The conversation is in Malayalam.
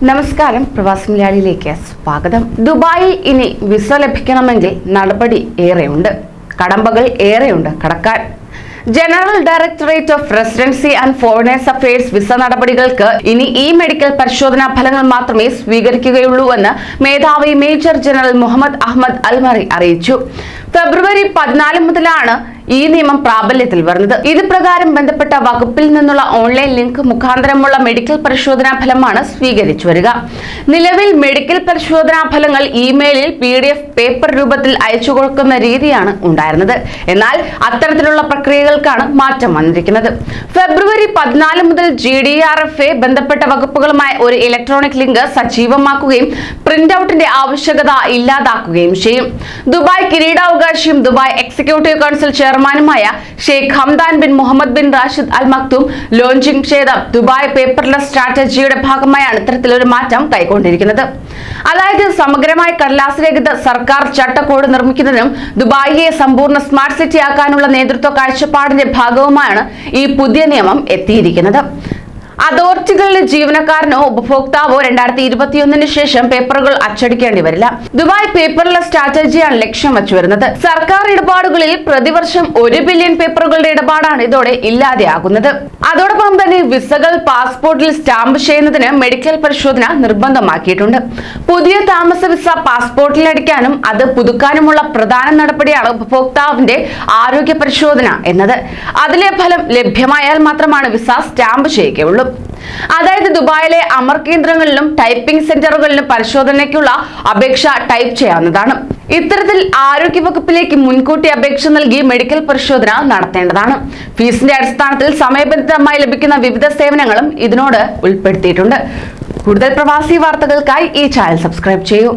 നമസ്കാരം, പ്രവാസി മലയാളിയിലേക്ക് സ്വാഗതം. ദുബായിൽ ഇനി വിസ ലഭിക്കണമെങ്കിൽ നടപടി ഏറെയുണ്ട്, കടമ്പകൾ ഏറെയുണ്ട് കടക്കാൻ. General directorate of residency and foreigners affairs visa നടപടികൾക്ക് ഇനി ഈ മെഡിക്കൽ പരിശോധനാ ഫലങ്ങൾ മാത്രമേ സ്വീകരിക്കുകയുള്ളൂ എന്ന് മേധാവി major general Mohammed Ahmed Almarri അറിയിച്ചു. ഫെബ്രുവരി 14 മുതലാണ് ഈ നിയമം പ്രാബല്യത്തിൽ വരുന്നത്. ഇത് പ്രകാരം ബന്ധപ്പെട്ട വകുപ്പിൽ നിന്നുള്ള ഓൺലൈൻ ലിങ്ക് മുഖാന്തരമുള്ള മെഡിക്കൽ പരിശോധനാ ഫലമാണ് സ്വീകരിച്ചു വരിക. നിലവിൽ മെഡിക്കൽ പരിശോധനാ ഫലങ്ങൾ ഇമെയിലിൽ PDF പേപ്പർ രൂപത്തിൽ അയച്ചു കൊടുക്കുന്ന രീതിയാണ് ഉണ്ടായിരുന്നത്. എന്നാൽ അത്തരത്തിലുള്ള പ്രക്രിയകൾക്കാണ് മാറ്റം വന്നിരിക്കുന്നത്. ഫെബ്രുവരി 14 മുതൽ GDRFA ബന്ധപ്പെട്ട വകുപ്പുകളുമായി ഒരു ഇലക്ട്രോണിക് ലിങ്ക് സജീവമാക്കുകയും പ്രിന്റ് ഔട്ടിന്റെ ആവശ്യകത ഇല്ലാതാക്കുകയും ചെയ്യും. ദുബായ് കിരീടാവകാശിയും ദുബായ് എക്സിക്യൂട്ടീവ് കൗൺസിൽ ചെയർമാനുമായ Sheikh Hamdan bin Mohammed bin Rashid Al Maktoum launching ചെയ്ത ദുബായ് പേപ്പർലെസ് സ്ട്രാറ്റജിയുടെ ഭാഗമായാണ് ഇത്തരത്തിലൊരു മാറ്റം കൈക്കൊണ്ടിരിക്കുന്നത്. അതായത് സമഗ്രമായ കടലാസ് രഹിത സർക്കാർ ചട്ടക്കൂട് നിർമ്മിക്കുന്നതിനും ദുബായിയെ സമ്പൂർണ്ണ സ്മാർട്ട് സിറ്റി ആക്കാനുള്ള നേതൃത്വ കാഴ്ചപ്പാടിന്റെ ഭാഗവുമായാണ് ഈ പുതിയ നിയമം എത്തിയിരിക്കുന്നത്. അതോറിറ്റികളിലെ ജീവനക്കാരനോ ഉപഭോക്താവോ 2021 ശേഷം പേപ്പറുകൾ അച്ചടിക്കേണ്ടി വരില്ല. ദുബായ് പേപ്പർലെസ് സ്ട്രാറ്റജിയാണ് ലക്ഷ്യം വച്ചു വരുന്നത്. സർക്കാർ ഇടപാടുകളിൽ പ്രതിവർഷം 1 ബില്യൺ പേപ്പറുകളുടെ ഇടപാടാണ് ഇതോടെ ഇല്ലാതെയാകുന്നത്. അതോടൊപ്പം തന്നെ വിസകൾ പാസ്പോർട്ടിൽ സ്റ്റാമ്പ് ചെയ്യുന്നതിന് മെഡിക്കൽ പരിശോധന നിർബന്ധമാക്കിയിട്ടുണ്ട്. പുതിയ താമസ വിസ പാസ്പോർട്ടിൽ അടിക്കാനും അത് പുതുക്കാനുമുള്ള പ്രധാന നടപടിയാണ് ഉപഭോക്താവിന്റെ ആരോഗ്യ പരിശോധന എന്നത്. അതിലെ ഫലം ലഭ്യമായാൽ മാത്രമാണ് വിസ സ്റ്റാമ്പ് ചെയ്യുകയുള്ളൂ. അതായത് ദുബായിലെ അമർ കേന്ദ്രങ്ങളിലും ടൈപ്പിംഗ് സെന്ററുകളിലും പരിശോധനയ്ക്കുള്ള അപേക്ഷ ടൈപ്പ് ചെയ്യാവുന്നതാണ്. ഇത്തരത്തിൽ ആരോഗ്യ വകുപ്പിലേക്ക് മുൻകൂട്ടി അപേക്ഷ നൽകി മെഡിക്കൽ പരിശോധന നടത്തേണ്ടതാണ്. ഫീസിന്റെ അടിസ്ഥാനത്തിൽ സമയബന്ധിതമായി ലഭിക്കുന്ന വിവിധ സേവനങ്ങളും ഇതിനോട് ഉൾപ്പെടുത്തിയിട്ടുണ്ട്. കൂടുതൽ പ്രവാസി വാർത്തകൾക്കായി ഈ ചാനൽ സബ്സ്ക്രൈബ് ചെയ്യൂ.